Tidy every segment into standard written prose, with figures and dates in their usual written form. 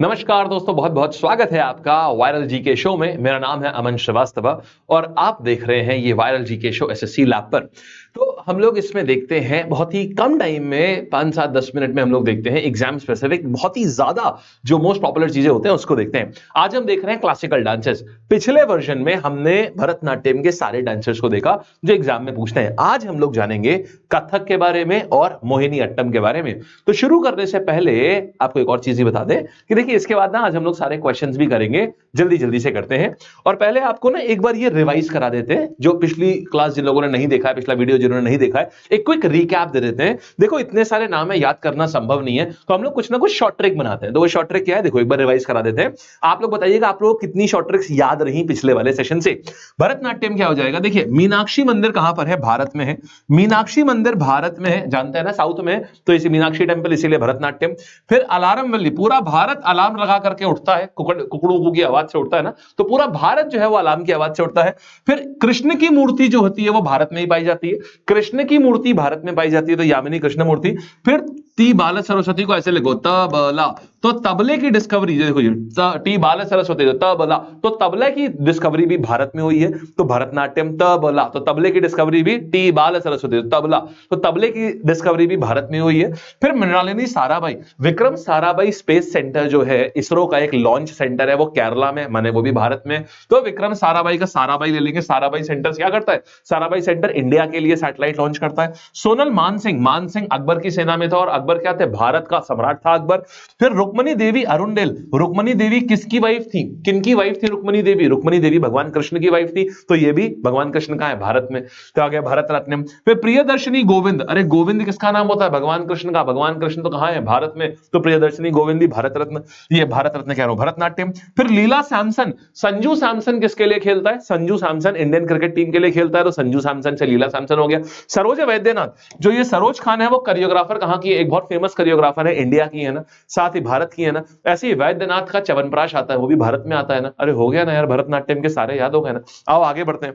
नमस्कार दोस्तों, बहुत बहुत स्वागत है आपका वायरल जीके शो में। मेरा नाम है अमन श्रीवास्तव और आप देख रहे हैं ये viral GK show SSC lab पर। तो हम लोग इसमें देखते हैं बहुत ही कम टाइम में 5 7 10 मिनट में हम लोग देखते हैं एग्जाम स्पेसिफिक बहुत ही ज्यादा जो मोस्ट पॉपुलर चीजें होते हैं उसको देखते हैं। आज हम देख रहे हैं क्लासिकल डांसेस। पिछले वर्जन में हमने भरतनाट्यम के सारे डांसर्स को देखा जो एग्जाम में पूछते हैं। आज हम लोग जानेंगे कथक के बारे में और मोहिनी अट्टम के बारे में। तो शुरू करने से पहले आपको एक और चीज ही बता दें कि देखिए इसके बाद ना आज हम लोग सारे क्वेश्चंस भी करेंगे, जल्दी जल्दी से करते हैं। और पहले आपको ना एक बार ये रिवाइज करा देते हैं, जो पिछली क्लास जिन लोगों ने नहीं देखा है, पिछला वीडियो जिन्होंने नहीं देखा है, एक क्विक रिकैप दे देते हैं। देखो इतने सारे नाम है, याद करना संभव नहीं है, तो हम लोग कुछ ना कुछ शॉर्ट ट्रिक बनाते हैं। तो वो शॉर्ट ट्रिक क्या है, देखो एक बार रिवाइज करा देते हैं। आप लोग बताइएगा आप लोग कितनी शॉर्ट ट्रिक्स याद रही पिछले वाले सेशन से। भरतनाट्यम क्या हो जाएगा, देखिए मीनाक्षी मंदिर कहां पर है, भारत में है। मीनाक्षी मंदिर भारत में है, जानते हैं ना, साउथ में है, तो इसी मीनाक्षी टेंपल, इसीलिए भरतनाट्यम। फिर अलार्म वैली, पूरा भारत अलार्म लगा करके उठता है, कुकड़ू की आवाज से उठता है ना, तो पूरा भारत जो है वो अलार्म की आवाज से उठता है। फिर कृष्ण की मूर्ति जो होती है वो भारत में ही पाई जाती है, कृष्ण की मूर्ति भारत में पाई जाती है, तो यामिनी कृष्ण मूर्ति। फिर टी बाल सरस्वती को ऐसे लिखो, तबला, तो तबले की डिस्कवरी देखो जी, टी बाल सरस्वती तबला, तो तबले की डिस्कवरी भी भारत में हुई है, तो भरतनाट्यम तबला, तो तबले की डिस्कवरी भी टी बाल सरस्वती तबला, तो तबले की डिस्कवरी भी भारत में हुई है। फिर मृणालिनी साराभाई, विक्रम साराभाई स्पेस सेंटर जो है, इसरो का एक लॉन्च सेंटर है, वो केरला में, माने वो भी भारत में, तो विक्रम साराभाई का साराभाई ले लेंगे। साराभाई सेंटर क्या करता है, साराभाई सेंटर इंडिया के लिए सैटेलाइट लॉन्च करता है। सोनल मानसिंह, मानसिंह अकबर की सेना में था, और अकबर क्या थे, भारत का सम्राट था अकबर। फिर रुक्मणी देवी अरुंडेल, रुक्मणी देवी किसकी वाइफ थी, किनकी वाइफ थी रुक्मणी देवी, रुक्मणी देवी भगवान कृष्ण की वाइफ थी, तो ये भी भगवान कृष्ण का है, भारत में, तो आ गया भारत रत्न। फिर प्रियदर्शनी गोविंद, अरे गोविंद किसका नाम होता है, भगवान कृष्ण का, भगवान कृष्ण तो कहां है, भारत में, तो प्रियदर्शनी गोविंद भी भारत रत्न, ये भारत रत्न कह रहा हूं, भरतनाट्यम। फिर लीला सैमसन, संजू सैमसन किसके लिए खेलता है, Sanju Samson Indian cricket team के लिए खेलता है, तो संजू सैमसन से लीला सैमसन हो गया। सरोज वैद्यनाथ, जो ये सरोज खान है वो कोरियोग्राफर कहां की है, एक बहुत फेमस कोरियोग्राफर है, इंडिया की है ना, साथ ही भारत की है ना। ऐसे ही वैद्यनाथ का च्यवनप्राश आता है, वो भी भारत में आता है ना। अरे हो गया ना यार, भरतनाट्यम के सारे याद हो गए ना। आओ आगे बढ़ते हैं,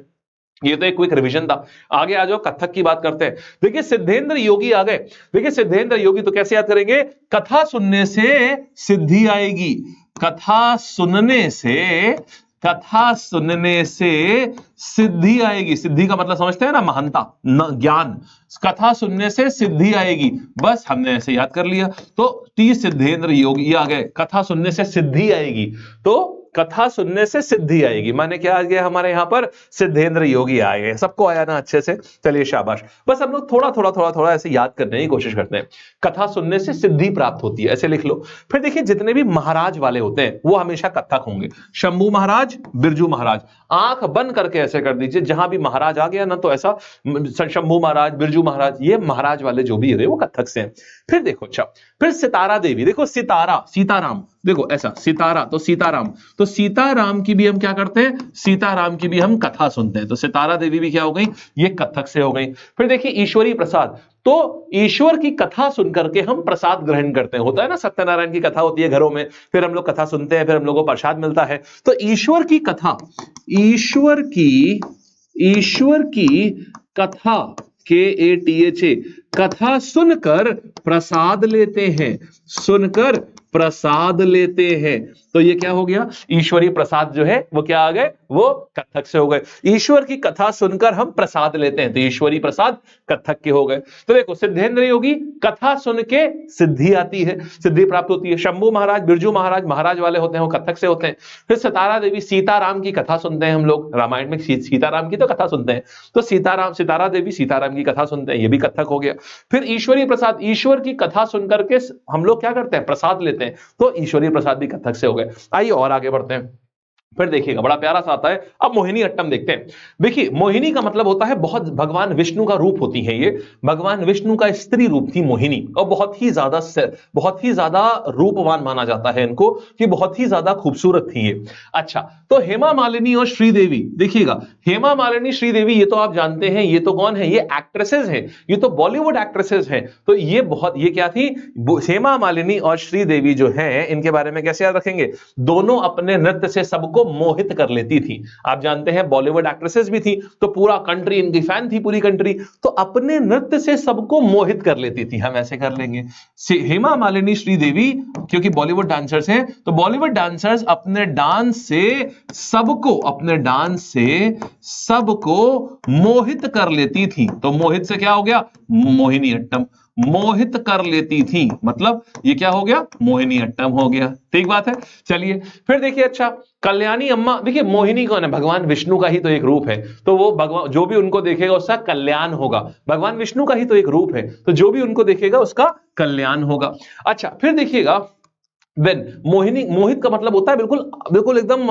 ये तो एक क्विक रिवीजन था। आगे आ जाओ, कथक की बात करते हैं। देखिए सिद्धेंद्र योगी आ गए। देखिए सिद्धेंद्र योगी तो कैसे याद करेंगे, कथा सुनने से सिद्धि आएगी, कथा सुनने से, कथा सुनने से सिद्धि आएगी। सिद्धि का मतलब समझते हैं ना, महानता, ज्ञान। कथा सुनने से सिद्धि आएगी, बस हमने ऐसे याद कर लिया। तो टी सिद्धेंद्र योगी आ गए, कथा सुनने से सिद्धि आएगी, तो कथा सुनने से सिद्धि आएगी, माने क्या आ गया हमारे यहां पर, सिद्धेंद्र योगी आ गए। सबको आया ना अच्छे से, चलिए शाबाश। बस हम लोग थोड़ा थोड़ा थोड़ा थोड़ा ऐसे याद करने की कोशिश करते हैं। कथा सुनने से सिद्धि प्राप्त होती है, ऐसे लिख लो। फिर देखिए जितने भी महाराज वाले होते हैं वो हमेशा कथक होंगे। शंभू महाराज, बिरजू महाराज, आंख बंद करके ऐसे कर दीजिए, जहां भी महाराज आ गया ना तो ऐसा, शंभू महाराज, बिरजू महाराज, ये महाराज वाले जो भी है वो कथक से हैं। फिर देखो, अच्छा, फिर सितारा देवी, देखो सितारा, सीताराम, देखो ऐसा सितारा तो सीताराम, तो सीताराम की भी हम क्या करते हैं, सीताराम की भी हम कथा सुनते हैं, तो सितारा देवी भी क्या हो गई, ये कथक से हो गई। फिर देखिए ईश्वरी प्रसाद, तो ईश्वर की कथा सुनकर के हम प्रसाद ग्रहण करते हैं, होता है ना, सत्यनारायण की कथा होती है घरों में, फिर हम लोग कथा सुनते हैं, फिर हम लोगों को प्रसाद मिलता है। तो ईश्वर की कथा, ईश्वर की कथा, KATHA, कथा सुनकर प्रसाद लेते हैं, सुनकर प्रसाद लेते हैं, तो ये क्या हो गया, ईश्वरी प्रसाद जो है वो क्या आ गए, वो कथक से हो गए। ईश्वर की कथा सुनकर हम प्रसाद लेते हैं, तो ईश्वरी प्रसाद कथक के हो गए। तो देखो सिद्धेंद्र योगी, कथा सुन के सिद्धि आती है, सिद्धि प्राप्त होती है। शंभू महाराज, बिरजू महाराज, महाराज वाले होते हैं, वो कथक से होते हैं। फिर सितारा देवी, सीताराम की कथा सुनते हैं हम लोग, रामायण में सीताराम की तो कथा सुनते हैं, तो सीताराम, सितारा देवी सीताराम की कथा सुनते हैं, ये भी कथक हो गया। फिर ईश्वरी प्रसाद, ईश्वर की कथा सुनकर के हम लोग क्या करते हैं, प्रसाद लेते हैं, तो ईश्वरी प्रसाद भी कथक से हो गए। आइए और आगे बढ़ते हैं। फिर देखिएगा बड़ा प्यारा सा आता है, अब मोहिनी अट्टम देखते हैं। देखिए मोहिनी का मतलब होता है बहुत, भगवान विष्णु का रूप होती है ये, भगवान विष्णु का स्त्री रूप थी मोहिनी, और बहुत ही ज्यादा रूपवान माना जाता है इनको, कि बहुत ही ज्यादा खूबसूरत थी ये। अच्छा, तो हेमा मालिनी और श्रीदेवी, देखिएगा हेमा मालिनी, श्रीदेवी, ये तो आप जानते हैं, ये तो कौन है, ये एक्ट्रेसेस हैं, ये तो बॉलीवुड एक्ट्रेसेस हैं। तो ये बहुत, ये क्या थी, हेमा मालिनी और श्रीदेवी जो हैं, इनके बारे में कैसे याद रखेंगे, दोनों अपने नृत्य से सबको सबको मोहित कर लेती थी। आप जानते हैं बॉलीवुड एक्ट्रेसेस भी थी, तो पूरा कंट्री इनकी फैन थी, पूरी कंट्री, तो अपने नृत्य से सबको मोहित कर लेती थी। हम ऐसे कर लेंगे, हेमा मालिनी श्रीदेवी क्योंकि बॉलीवुड डांसर्स हैं, तो बॉलीवुड डांसर्स अपने डांस से सबको मोहित कर लेती थी। तो मोहित से क्या हो गया, मोहिनी अट्टम। मोहित कर लेती थी मतलब ये क्या हो गया, मोहिनी अट्टम हो गया। ठीक बात है। चलिए फिर देखिए, अच्छा कल्याणी अम्मा, देखिए मोहिनी कौन है, भगवान विष्णु का ही तो एक रूप है, तो वो भगवान जो भी उनको देखेगा उसका कल्याण होगा। भगवान विष्णु का ही तो एक रूप है, तो जो भी उनको देखेगा उसका कल्याण होगा। अच्छा फिर देखिएगा, वेन मोहिनी, मोहित का मतलब होता है बिल्कुल बिल्कुल एकदम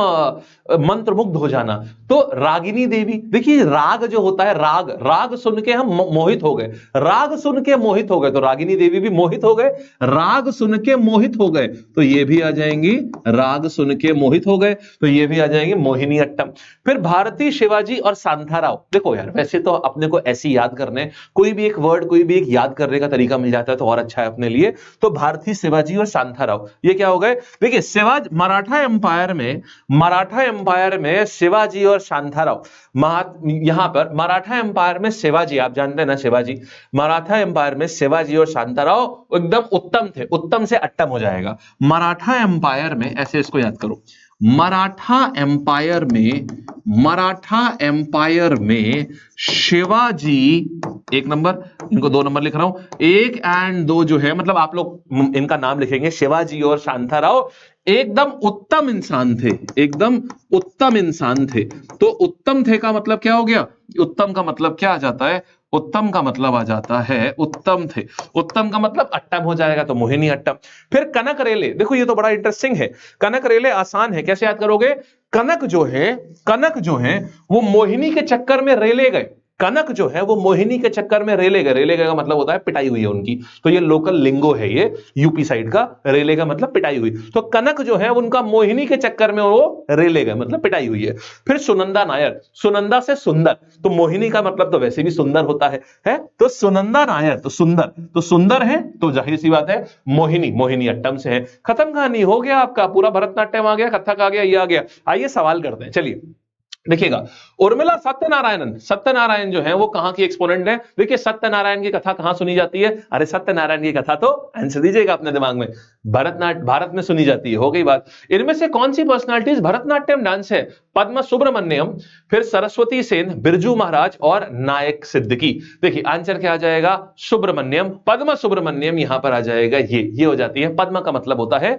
मंत्रमुग्ध हो जाना। तो रागिनी देवी, देखिए राग जो होता है, राग राग सुन के हम मोहित हो गए, राग सुन के मोहित हो गए, तो रागिनी देवी भी मोहित हो गए, राग सुन के मोहित हो गए, तो ये भी आ जाएंगी राग सुन के मोहित हो गए, तो ये भी आ जाएंगे मोहिनी अट्टम। फिर भारती, शिवाजी और शांताराव, देखो यार वैसे तो अपने को ऐसी याद करने, कोई भी एक वर्ड कोई भी एक याद करने का तरीका मिल जाता है तो और अच्छा है अपने लिए। तो भारती, शिवाजी और शांताराव ये क्या हो गए, देखिए शिवाजी, मराठा एम्पायर में शिवाजी और शांताराव, यहां पर मराठा एम्पायर में शिवाजी, आप जानते हैं ना शिवाजी, मराठा एम्पायर में शिवाजी और शांताराव एकदम उत्तम थे, उत्तम से अट्टम हो जाएगा। मराठा एम्पायर में, ऐसे इसको याद करो, मराठा एम्पायर में शिवाजी एक नंबर, इनको 2 नंबर लिख रहा हूं, 1 एंड 2 जो है, मतलब आप लोग इनका नाम लिखेंगे, शिवाजी और शांताराव एकदम उत्तम इंसान थे, एकदम उत्तम इंसान थे। तो उत्तम थे का मतलब क्या हो गया, उत्तम का मतलब क्या आ जाता है, उत्तम का मतलब आ जाता है उत्तम थे, उत्तम का मतलब अट्टम हो जाएगा, तो मोहिनी अट्टम। फिर कनक रेले, देखो ये तो बड़ा इंटरेस्टिंग है, कनक रेले आसान है, कैसे याद करोगे, कनक जो है वो मोहिनी के चक्कर में रेले गए, कनक जो है वो मोहिनी के चक्कर में रेले गए, रेले गए का मतलब होता है पिटाई हुई है उनकी, तो ये लोकल लिंगो है, ये यूपी साइड का, रेले का मतलब पिटाई हुई, तो कनक जो है उनका मोहिनी के चक्कर में वो रेले गए मतलब पिटाई हुई है। फिर सुनंदा नायर, सुनंदा से सुंदर, तो मोहिनी का मतलब तो वैसे भी सुंदर होता है, तो सुनंदा नायर तो सुंदर है, तो जाहिर सी बात है मोहिनी अट्टम से है। खत्म कहानी, हो गया आपका पूरा भरतनाट्यम आ गया, कथक आ गया, ये आ गया। आइए सवाल करते हैं, चलिए देखिएगा, उर्मिला सत्यनारायण जो है वो कहां की एक्सपोनेंट है, देखिए सत्यनारायण की कथा कहां सुनी जाती है, अरे सत्यनारायण की कथा तो आंसर दीजिएगा अपने दिमाग में, भारत में सुनी जाती है, हो गई बात। इनमें से कौन सी पर्सनालिटीज भरतनाट्यम डांस है, पद्म सुब्रमण्यम, फिर सरस्वती सेन, बिरजू महाराज और नायक सिद्दीकी। देखिए आंसर क्या आ जाएगा, सुब्रमण्यम, पद्म सुब्रमण्यम यहां पर आ जाएगा, ये हो जाती है। पद्म का मतलब होता है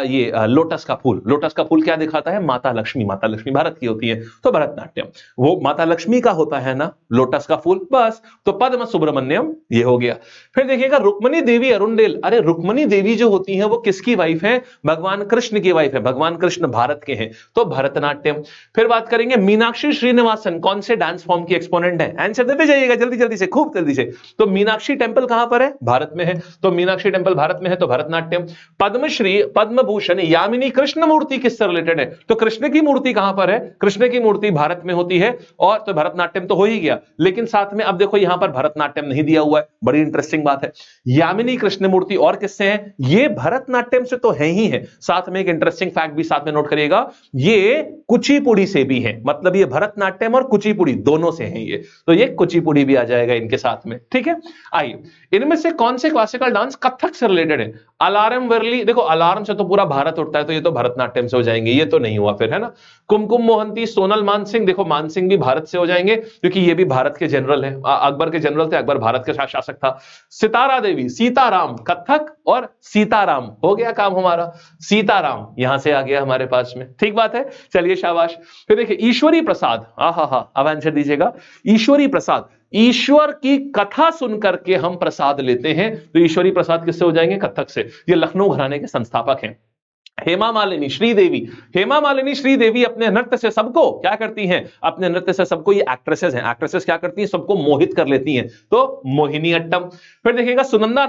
ये लोटस का फूल, लोटस का फूल क्या दिखाता है, माता लक्ष्मी भारत की होती है, तो भरतनाट्यम वो माता लक्ष्मी का होता है ना, लोटस का फूल, बस, तो पद्म सुब्रमण्यम ये हो गया। फिर देखिएगा रुक्मणी देवी अरुणडेल, अरे रुक्मणी देवी जो होती है वो किसकी वाइफ है, भगवान कृष्ण की वाइफ है, भगवान कृष्ण भारत के हैं, तो भरतनाट्यम। फिर बात करेंगे मीनाक्षी श्रीनिवासन कौन से डांस फॉर्म की एक्सपोनेंट है, आंसर देते जाइएगा जल्दी से, खूब जल्दी से। तो मीनाक्षी टेंपल कहां पर है, भारत में है, तो मीनाक्षी टेंपल भारत में है, तो भरतनाट्यम। पद्मश्री पद्म भूषण यामिनी कृष्ण मूर्ति किससे रिलेटेड है, तो कृष्ण की मूर्ति कहां पर है, कृष्ण की मूर्ति भारत में होती है, और तो भरतनाट्यम तो हो ही गया, लेकिन साथ में अब देखो यहां पर भरतनाट्यम नहीं दिया हुआ है, बड़ी इंटरेस्टिंग बात है। यामिनी कृष्ण मूर्ति और किससे है, ये भरतनाट्यम से तो है ही है, साथ में एक इंटरेस्टिंग फैक्ट भी साथ में नोट करिएगा, ये कुचिपुड़ी से भी है, मतलब ये भरतनाट्यम और कुचिपुड़ी दोनों से है ये, तो ये कुचिपुड़ी भी आ जाएगा इनके साथ में, ठीक है। आइए, इनमें से कौन से क्लासिकल डांस कथक से रिलेटेड है, अलार्म वर्ली, देखो अलार्म से तो पूरा भारत उठता है, तो ये तो भरतनाट्यम से हो जाएंगे, ये तो नहीं हुआ फिर, है ना। कुमकुम मोहंती, सोनल मानसिंह, देखो मानसिंह भी भारत से हो जाएंगे क्योंकि ये भी भारत के जनरल है, अकबर के जनरल थे, अकबर भारत के शासक था। सितारा देवी, सीताराम, कथक और सीताराम, हो गया काम हमारा, सीताराम यहां से आ गया हमारे पास में, ठीक बात है, चलिए शाबाश। फिर देखिए ईश्वरी प्रसाद, अब आंसर दीजिएगा, ईश्वरी प्रसाद, ईश्वर की कथा सुन करके हम प्रसाद लेते हैं, तो ईश्वरी प्रसाद किससे हो जाएंगे, कथक से, ये लखनऊ घराने के संस्थापक हैं। हेमा मालिनी श्रीदेवी अपने नृत्य से सबको क्या करती हैं, अपने नृत्य से सबको, ये एक्ट्रेसेस हैं, एक्ट्रेसेस क्या करती हैं, सबको मोहित कर लेती हैं, तो मोहिनी अट्टम। फिर देखिएगा सुनंदा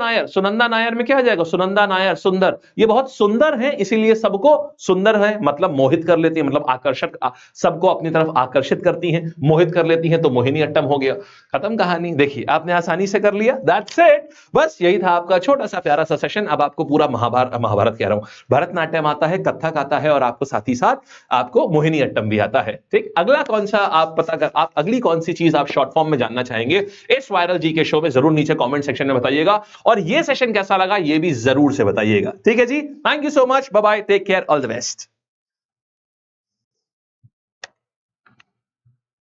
नायर में क्या आ जाएगा, सुनंदा नायर सुंदर, ये बहुत सुंदर है इसीलिए सबको सुंदर है मतलब मोहित कर लेती है, मतलब आकर्षक, सबको अपनी तरफ आकर्षित करती हैं, मोहित कर लेती हैं, तो मोहिनी अट्टम हो गया। खत्म कहानी, देखिए आपने आसानी से कर लिया, दैट्स इट, बस यही था आपका छोटा सा प्यारा सा सेशन। अब आपको पूरा महाभारत कह रहा हूं, भरतनाट्यम भरतनाट्यम आता है, कथक आता है और आपको साथ ही साथ आपको मोहिनी अट्टम भी आता है। ठीक, अगला कौन सा आप अगली कौन सी चीज आप शॉर्ट फॉर्म में जानना चाहेंगे इस वायरल जी के शो में, जरूर नीचे कमेंट सेक्शन में बताइएगा। और ये सेशन कैसा लगा ये भी जरूर से बताइएगा। ठीक है जी, thank you so much, bye bye, take care, all the best.